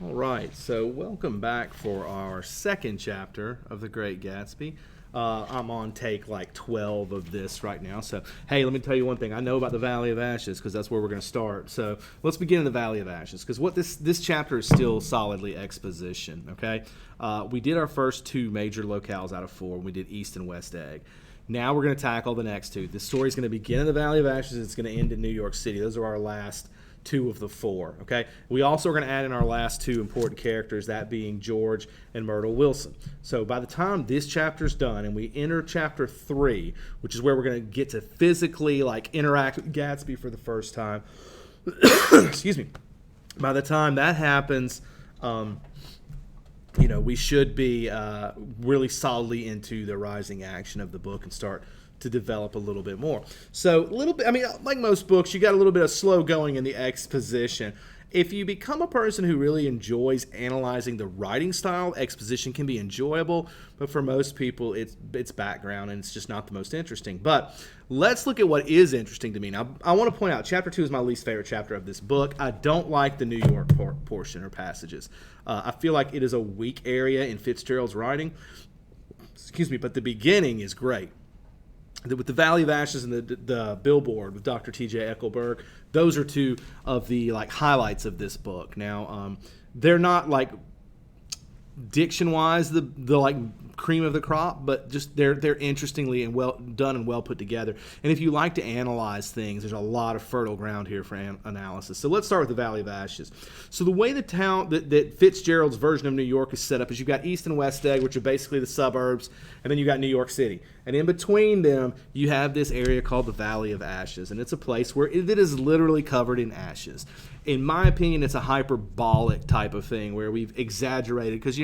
All right, so welcome back for our second chapter of The Great Gatsby. I'm on take like 12 of this right now. So, hey, let me tell you one thing. I know about the Valley of Ashes because that's where we're going to start. So let's begin in the Valley of Ashes because what this chapter is still solidly exposition, okay? We did our first two major locales out of four. We did East and West Egg. Now we're going to tackle the next two. This story is going to begin in the Valley of Ashes. It's going to end in New York City. Those are our last two of the four, okay? We also are going to add in our last two important characters, that being George and Myrtle Wilson. So by the time this chapter's done and we enter chapter 3, which is where we're going to get to physically like interact with Gatsby for the first time, excuse me, by the time that happens, we should be really solidly into the rising action of the book and start to develop a little bit more. So a little bit, like most books, you got a little bit of slow going in the exposition. If you become a person who really enjoys analyzing the writing style, exposition can be enjoyable, but for most people, it's background and it's just not the most interesting. But let's look at what is interesting to me. Now, I want to point out, chapter 2 is my least favorite chapter of this book. I don't like the New York portion or passages. I feel like it is a weak area in Fitzgerald's writing. But the beginning is great. With the Valley of Ashes and the billboard with Dr. T.J. Eckelberg, those are two of the highlights of this book. Now, they're not diction-wise the cream of the crop, but just they're interestingly and well done and well put together. And if you like to analyze things, there's a lot of fertile ground here for analysis. So let's start with the Valley of Ashes. So the way the town that Fitzgerald's version of New York is set up is you've got East and West Egg, which are basically the suburbs, and then you got New York City. And in between them, you have this area called the Valley of Ashes, and it's a place where it is literally covered in ashes. In my opinion, it's a hyperbolic type of thing where we've exaggerated because,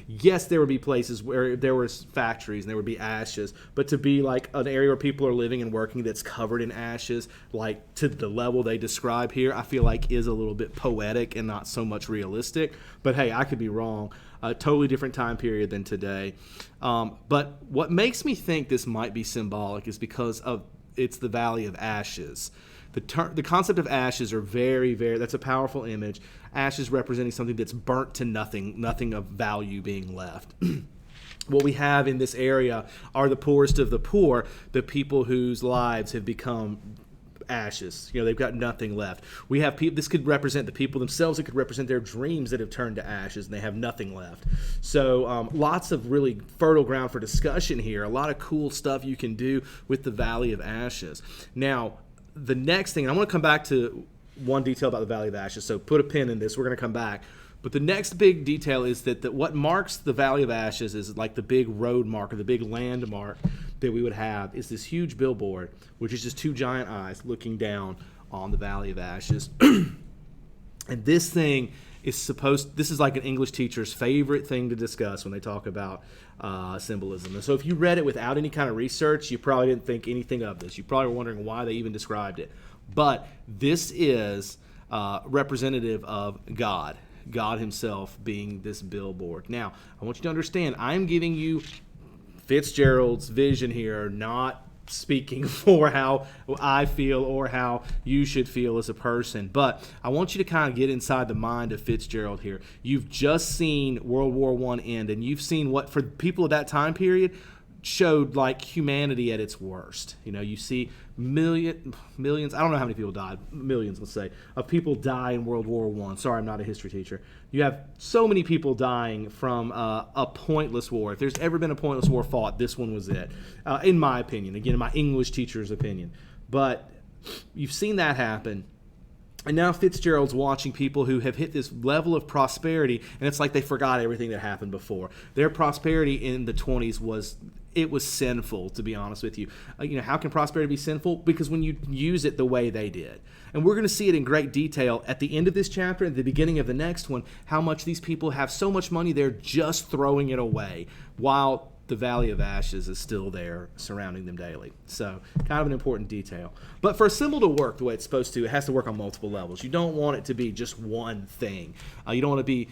yes, there would be places where there were factories and there would be ashes, but to be like an area where people are living and working that's covered in ashes, like to the level they describe here, I feel like is a little bit poetic and not so much realistic. But hey, I could be wrong. A totally different time period than today. But what makes me think this might be symbolic is because it's the Valley of Ashes. The concept of ashes are very, very, that's a powerful image. Ashes representing something that's burnt to nothing of value being left. What we have in this area are the poorest of the poor, the people whose lives have become ashes. They've got nothing left. We have people, this could represent the people themselves, it could represent their dreams that have turned to ashes and they have nothing left. So lots of really fertile ground for discussion here, a lot of cool stuff you can do with the Valley of Ashes. Now, the next thing, and I want to come back to one detail about the Valley of Ashes, so put a pin in this, we're going to come back. But the next big detail is that what marks the Valley of Ashes is like the big road mark or the big landmark that we would have is this huge billboard, which is just two giant eyes looking down on the Valley of Ashes. And this thing this is like an English teacher's favorite thing to discuss when they talk about symbolism. And so if you read it without any kind of research, you probably didn't think anything of this. You probably were wondering why they even described it. But this is representative of God himself being this billboard. Now, I want you to understand, I'm giving you Fitzgerald's vision here, not speaking for how I feel or how you should feel as a person. But I want you to kind of get inside the mind of Fitzgerald here. You've just seen World War I end, and you've seen what, for people of that time period, showed like humanity at its worst. You see millions, I don't know how many people died, millions, let's say, of people die in World War I. Sorry, I'm not a history teacher. You have so many people dying from a pointless war. If there's ever been a pointless war fought, this one was it, in my opinion. Again, in my English teacher's opinion. But you've seen that happen. And now Fitzgerald's watching people who have hit this level of prosperity, and it's like they forgot everything that happened before. Their prosperity in the 20s was sinful, to be honest with you. How can prosperity be sinful? Because when you use it the way they did. And we're going to see it in great detail at the end of this chapter and the beginning of the next one, how much these people have so much money they're just throwing it away, while the Valley of Ashes is still there surrounding them daily. So kind of an important detail. But for a symbol to work the way it's supposed to, it has to work on multiple levels. You don't want it to be just one thing. You don't want to be,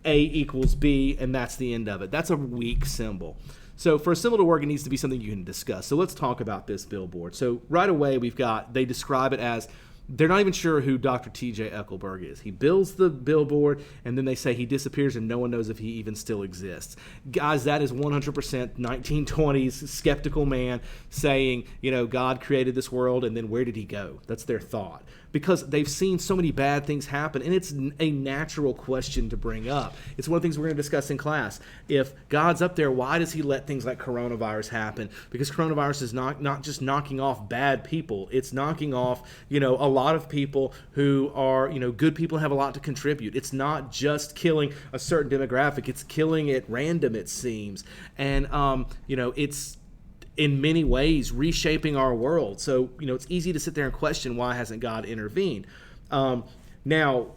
A equals B and that's the end of it. That's a weak symbol. So for a symbol to work, it needs to be something you can discuss. So let's talk about this billboard. So right away, they describe it as they're not even sure who Dr. T.J. Eckelberg is. He builds the billboard, and then they say he disappears, and no one knows if he even still exists. Guys, that is 100% 1920s skeptical man saying, God created this world, and then where did he go? That's their thought. Because they've seen so many bad things happen, and it's a natural question to bring up. It's one of the things we're going to discuss in class. If God's up there, why does he let things like coronavirus happen? Because coronavirus is not just knocking off bad people. It's knocking off, a lot of people who are, good people, have a lot to contribute. It's not just killing a certain demographic. It's killing at random, it seems. And, it's in many ways reshaping our world. So, it's easy to sit there and question, why hasn't God intervened? Now,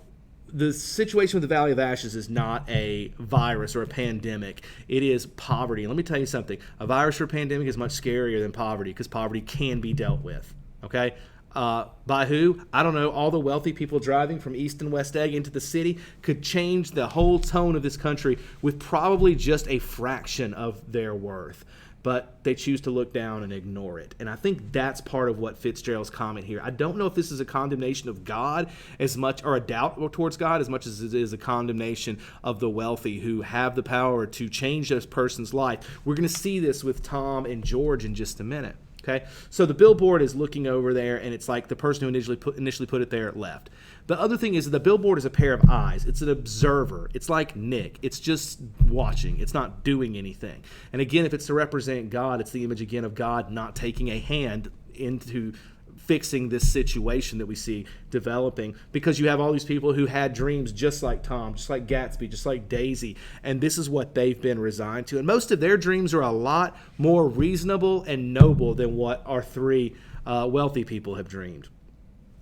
the situation with the Valley of Ashes is not a virus or a pandemic. It is poverty. And let me tell you something. A virus or a pandemic is much scarier than poverty, because poverty can be dealt with. Okay? By who? I don't know. All the wealthy people driving from East and West Egg into the city could change the whole tone of this country with probably just a fraction of their worth. But they choose to look down and ignore it. And I think that's part of what Fitzgerald's comment here. I don't know if this is a condemnation of God as much, or a doubt towards God, as much as it is a condemnation of the wealthy who have the power to change this person's life. We're going to see this with Tom and George in just a minute. Okay, so the billboard is looking over there, and it's like the person who initially put it there left. The other thing is that the billboard is a pair of eyes. It's an observer. It's like Nick. It's just watching. It's not doing anything. And again, if it's to represent God, it's the image again of God not taking a hand into fixing this situation that we see developing, because you have all these people who had dreams just like Tom, just like Gatsby, just like Daisy, and this is what they've been resigned to. And most of their dreams are a lot more reasonable and noble than what our three wealthy people have dreamed.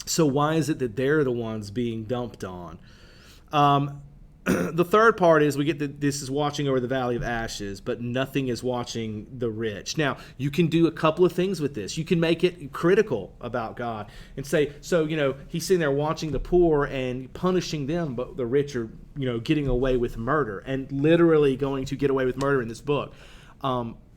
So why is it that they're the ones being dumped on? The third part is we get that this is watching over the Valley of Ashes, but nothing is watching the rich. Now, you can do a couple of things with this. You can make it critical about God and say, so, he's sitting there watching the poor and punishing them, but the rich are, getting away with murder, and literally going to get away with murder in this book.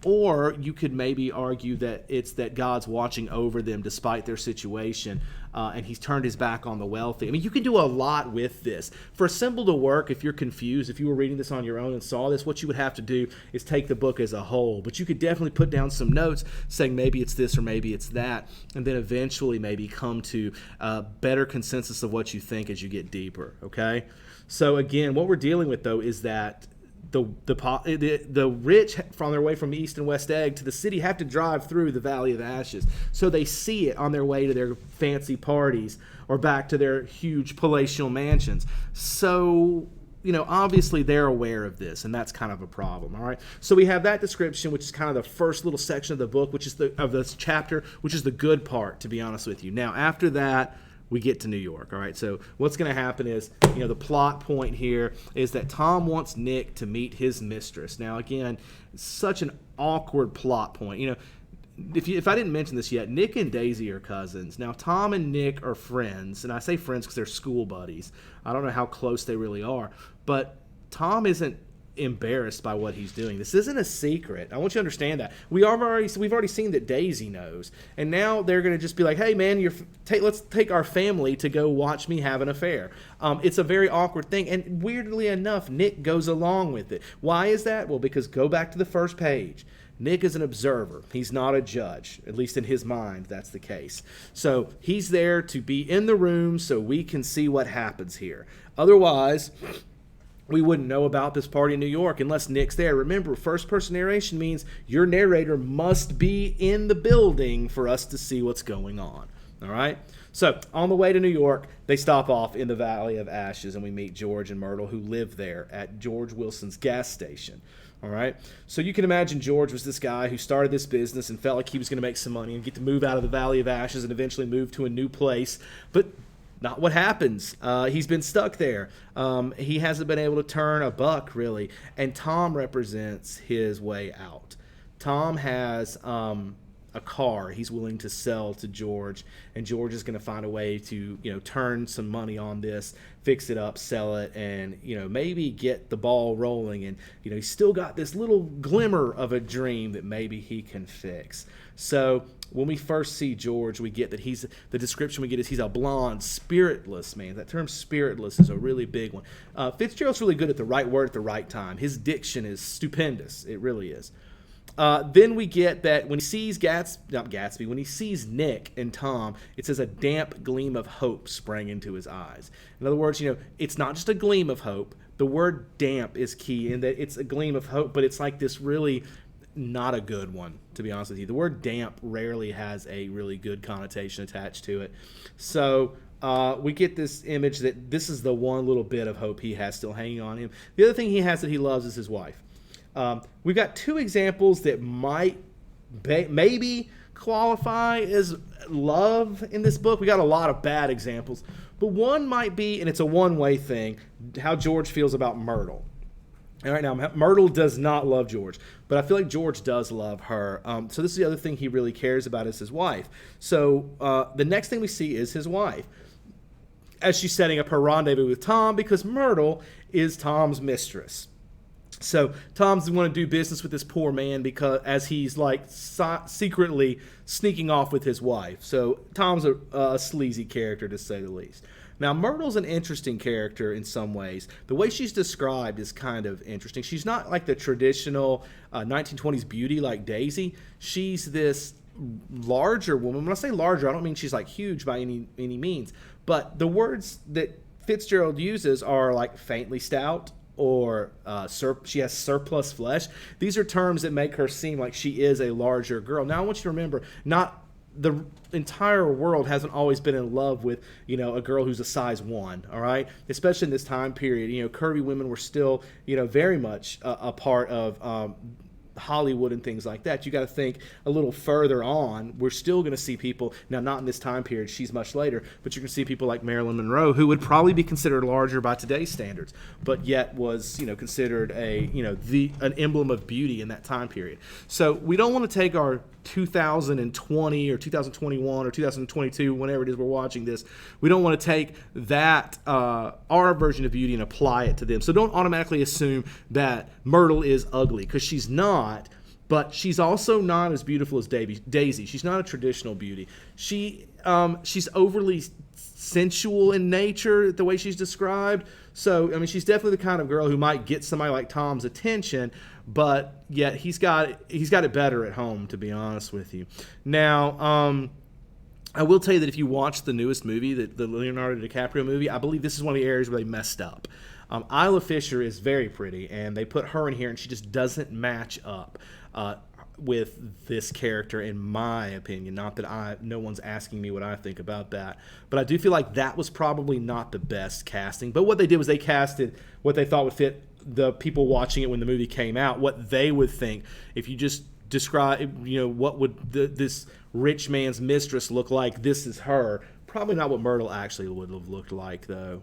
Or you could maybe argue that it's that God's watching over them despite their situation, and he's turned his back on the wealthy. I mean, you can do a lot with this. For a symbol to work, if you're confused, if you were reading this on your own and saw this, what you would have to do is take the book as a whole. But you could definitely put down some notes saying maybe it's this or maybe it's that, and then eventually maybe come to a better consensus of what you think as you get deeper, okay? So again, what we're dealing with, though, is that the rich on their way from East and West Egg to the city have to drive through the Valley of Ashes. So they see it on their way to their fancy parties or back to their huge palatial mansions. So, obviously they're aware of this, and that's kind of a problem, all right? So we have that description, which is kind of the first little section of the book, which is of this chapter, which is the good part, to be honest with you. Now, after that, we get to New York, all right? So what's going to happen is, the plot point here is that Tom wants Nick to meet his mistress. Now, again, such an awkward plot point. If I didn't mention this yet, Nick and Daisy are cousins. Now, Tom and Nick are friends, and I say friends because they're school buddies. I don't know how close they really are, but Tom isn't embarrassed by what he's doing. This isn't a secret. I want you to understand that. We've already seen that Daisy knows, and now they're going to just be like, "Hey, man, let's take our family to go watch me have an affair." It's a very awkward thing, and weirdly enough, Nick goes along with it. Why is that? Well, because go back to the first page. Nick is an observer. He's not a judge. At least in his mind, that's the case. So he's there to be in the room so we can see what happens here. Otherwise, we wouldn't know about this party in New York unless Nick's there. Remember, first-person narration means your narrator must be in the building for us to see what's going on. All right? So, on the way to New York, they stop off in the Valley of Ashes, and we meet George and Myrtle, who live there at George Wilson's gas station. All right? So, you can imagine George was this guy who started this business and felt like he was going to make some money and get to move out of the Valley of Ashes and eventually move to a new place. But not what happens. He's been stuck there. He hasn't been able to turn a buck, really. And Tom represents his way out. Tom has a car he's willing to sell to George, and George is going to find a way to, turn some money on this, fix it up, sell it, and, maybe get the ball rolling. And, he's still got this little glimmer of a dream that maybe he can fix. So when we first see George, we get that the description we get is he's a blonde, spiritless man. That term spiritless is a really big one. Fitzgerald's really good at the right word at the right time. His diction is stupendous. It really is. Then we get that when he sees when he sees Nick and Tom, it says a damp gleam of hope sprang into his eyes. In other words, it's not just a gleam of hope. The word damp is key in that it's a gleam of hope, but it's like this really not a good one, to be honest with you. The word damp rarely has a really good connotation attached to it. So we get this image that this is the one little bit of hope he has still hanging on him. The other thing he has that he loves is his wife. We've got two examples that might maybe qualify as love in this book. We got a lot of bad examples, but one might be, and it's a one-way thing, how George feels about Myrtle. All right, now Myrtle does not love George, but I feel like George does love her. So this is the other thing he really cares about is his wife. So the next thing we see is his wife as she's setting up her rendezvous with Tom, because Myrtle is Tom's mistress. So Tom's want to do business with this poor man because as he's like secretly sneaking off with his wife. So Tom's a sleazy character, to say the least. Now, Myrtle's an interesting character in some ways. The way she's described is kind of interesting. She's not like the traditional 1920s beauty like Daisy. She's this larger woman. When I say larger, I don't mean she's like huge by any means. But the words that Fitzgerald uses are like faintly stout, or she has surplus flesh. These are terms that make her seem like she is a larger girl. Now, I want you to remember, not the entire world hasn't always been in love with, a girl who's a size 1, all right? Especially in this time period, curvy women were still, very much a part of Hollywood and things like that. You got to think a little further on. We're still going to see people, now not in this time period, she's much later, but you can see people like Marilyn Monroe, who would probably be considered larger by today's standards, but yet was, considered an emblem of beauty in that time period. So we don't want to take our 2020 or 2021 or 2022, whenever it is we're watching this, we don't want to take that, our version of beauty, and apply it to them. So don't automatically assume that Myrtle is ugly, because she's not, but she's also not as beautiful as Daisy. She's not a traditional beauty. She's overly sensual in nature, the way she's described. So, she's definitely the kind of girl who might get somebody like Tom's attention, but yet he's got it better at home, to be honest with you. Now, I will tell you that if you watch the newest movie, the Leonardo DiCaprio movie, I believe this is one of the areas where they messed up. Isla Fisher is very pretty, and they put her in here, and she just doesn't match up with this character, in my opinion. Not that no one's asking me what I think about that, but I do feel like that was probably not the best casting. But what they did was they casted what they thought would fit the people watching it when the movie came out, what they would think. If you just describe, what would this rich man's mistress look like, this is her. Probably not what Myrtle actually would have looked like, though.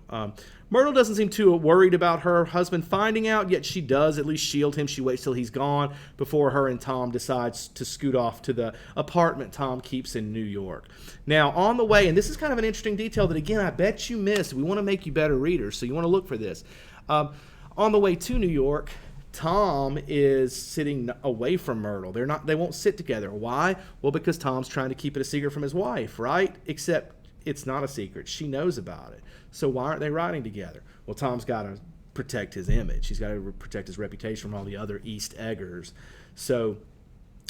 Myrtle doesn't seem too worried about her husband finding out, yet she does at least shield him. She waits till he's gone before her and Tom decides to scoot off to the apartment Tom keeps in New York. Now, on the way, and this is kind of an interesting detail that, again, I bet you missed. We want to make you better readers, so you want to look for this. On the way to New York, Tom is sitting away from Myrtle. They won't sit together. Why? Well, because Tom's trying to keep it a secret from his wife, right? Except it's not a secret. She knows about it. So why aren't they riding together? Well, Tom's got to protect his image. He's got to protect his reputation from all the other East Eggers. So,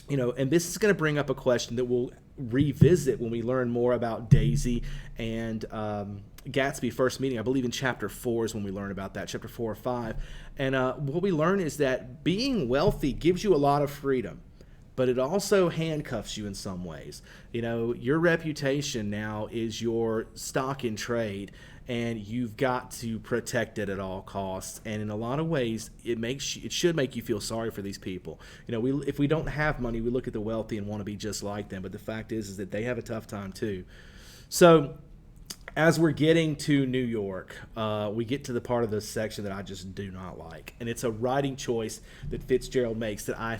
and this is going to bring up a question that we'll revisit when we learn more about Daisy and Gatsby first meeting. I believe in chapter 4 is when we learn about that, chapter 4 or 5. And what we learn is that being wealthy gives you a lot of freedom, but it also handcuffs you in some ways. Your reputation now is your stock in trade, and you've got to protect it at all costs. And in a lot of ways, it should make you feel sorry for these people. If we don't have money, we look at the wealthy and want to be just like them. But the fact is that they have a tough time too. So as we're getting to New York, we get to the part of this section that I just do not like. And it's a writing choice that Fitzgerald makes that I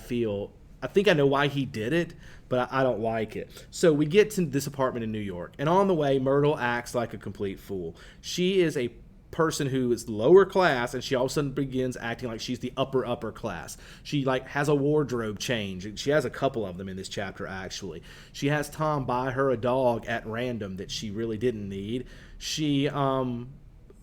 think I know why he did it, but I don't like it. So we get to this apartment in New York, and on the way, Myrtle acts like a complete fool. She is a person who is lower class, and she all of a sudden begins acting like she's the upper class. She like has a wardrobe change. She has a couple of them in this chapter, actually. She has Tom buy her a dog at random that she really didn't need. She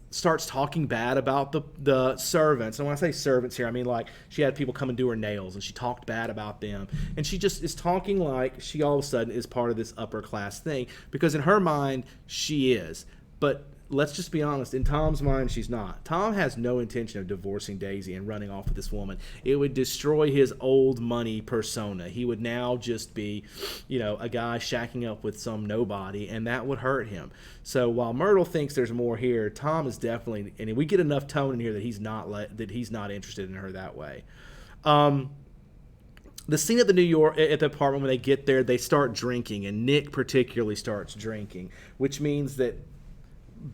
starts talking bad about the servants. And when I say servants here, I mean like she had people come and do her nails, and she talked bad about them. And she just is talking like she all of a sudden is part of this upper class thing, because in her mind she is. But let's just be honest, in Tom's mind, she's not. Tom has no intention of divorcing Daisy and running off with this woman. It would destroy his old money persona. He would now just be, a guy shacking up with some nobody, and that would hurt him. So while Myrtle thinks there's more here, Tom is definitely, and we get enough tone in here that he's not interested in her that way. The scene at the apartment, when they get there, they start drinking, and Nick particularly starts drinking, which means that,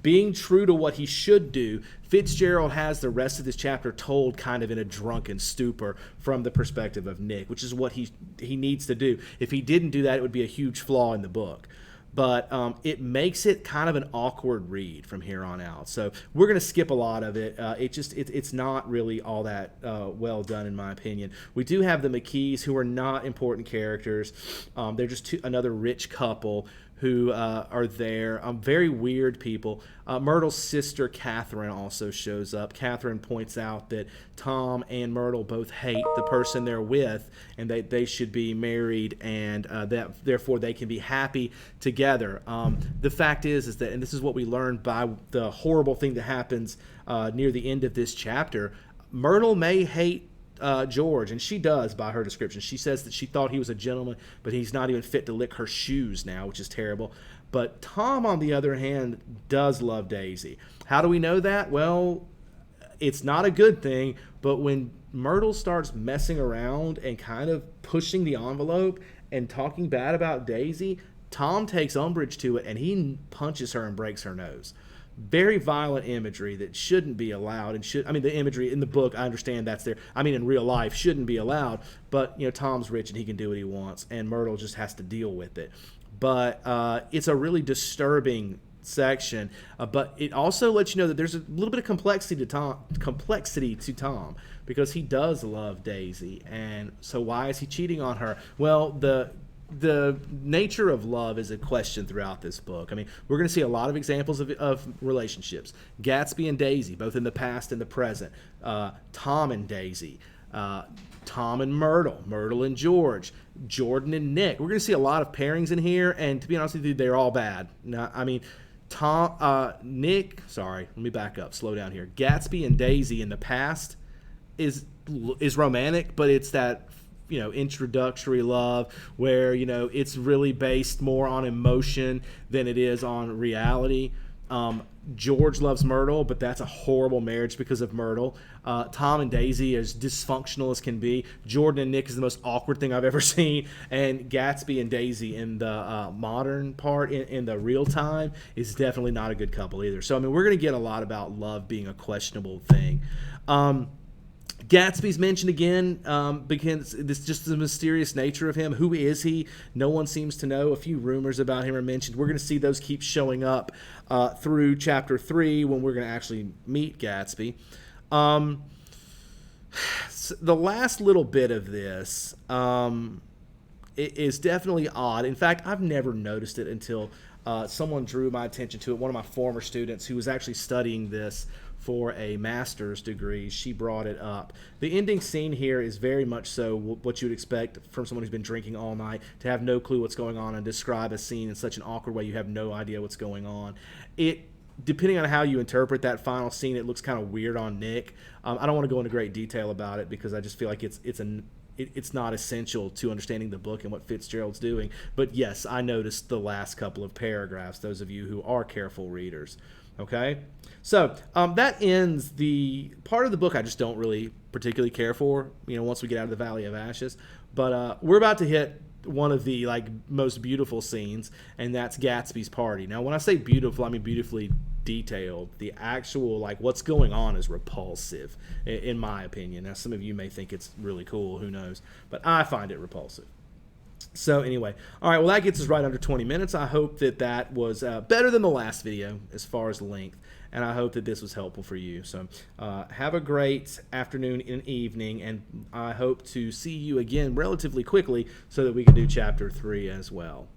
being true to what he should do, Fitzgerald has the rest of this chapter told kind of in a drunken stupor from the perspective of Nick, which is what he needs to do. If he didn't do that, it would be a huge flaw in the book. But it makes it kind of an awkward read from here on out. So we're going to skip a lot of it. It's not really all that well done, in my opinion. We do have the McKees, who are not important characters. They're just another rich couple who are there. Very weird people. Myrtle's sister, Catherine, also shows up. Catherine points out that Tom and Myrtle both hate the person they're with, and they should be married, and that therefore they can be happy together. The fact is that, and this is what we learned by the horrible thing that happens near the end of this chapter, Myrtle may hate George, and she does by her description. She says that she thought he was a gentleman, but he's not even fit to lick her shoes now, which is terrible. But Tom, on the other hand, does love Daisy. How do we know that? Well, it's not a good thing, but when Myrtle starts messing around and kind of pushing the envelope and talking bad about Daisy, Tom takes umbrage to it, and he punches her and breaks her nose. Very violent imagery that shouldn't be allowed, and the imagery in the book, I understand that's there. In real life, shouldn't be allowed, but Tom's rich and he can do what he wants, and Myrtle just has to deal with it. But it's a really disturbing section, but it also lets you know that there's a little bit of complexity to Tom, because he does love Daisy, and so why is he cheating on her? Well, the nature of love is a question throughout this book. We're going to see a lot of examples of relationships. Gatsby and Daisy, both in the past and the present. Tom and Daisy. Tom and Myrtle and George. Jordan and Nick. We're going to see a lot of pairings in here, and to be honest with you, they're all bad. Nick, sorry, let me back up, slow down here. Gatsby and Daisy in the past is romantic, but it's that introductory love where it's really based more on emotion than it is on reality. George loves Myrtle, but that's a horrible marriage because of Myrtle. Tom and Daisy is dysfunctional as can be. Jordan and Nick is the most awkward thing I've ever seen, and Gatsby and Daisy in the modern part, in the real time, is definitely not a good couple either. So we're going to get a lot about love being a questionable thing. Gatsby's mentioned again, because this just the mysterious nature of him. Who is he? No one seems to know. A few rumors about him are mentioned. We're going to see those keep showing up through chapter 3 when we're going to actually meet Gatsby. The last little bit of this is definitely odd. In fact, I've never noticed it until someone drew my attention to it. One of my former students who was actually studying this for a master's degree, she brought it up. The ending scene here is very much so what you would expect from someone who's been drinking all night, to have no clue what's going on and describe a scene in such an awkward way you have no idea what's going on. Depending on how you interpret that final scene, it looks kind of weird on Nick. I don't want to go into great detail about it because I just feel like it's not essential to understanding the book and what Fitzgerald's doing. But yes, I noticed the last couple of paragraphs, those of you who are careful readers. Okay? So that ends the part of the book I just don't really particularly care for, once we get out of the Valley of Ashes. But we're about to hit one of the most beautiful scenes, and that's Gatsby's party. Now, when I say beautiful, I mean beautifully detailed. The actual what's going on is repulsive, in my opinion. Now, some of you may think it's really cool, who knows, but I find it repulsive. So anyway, all right, well, that gets us right under 20 minutes. I hope that was better than the last video as far as length, and I hope that this was helpful for you. So have a great afternoon and evening, and I hope to see you again relatively quickly so that we can do chapter 3 as well.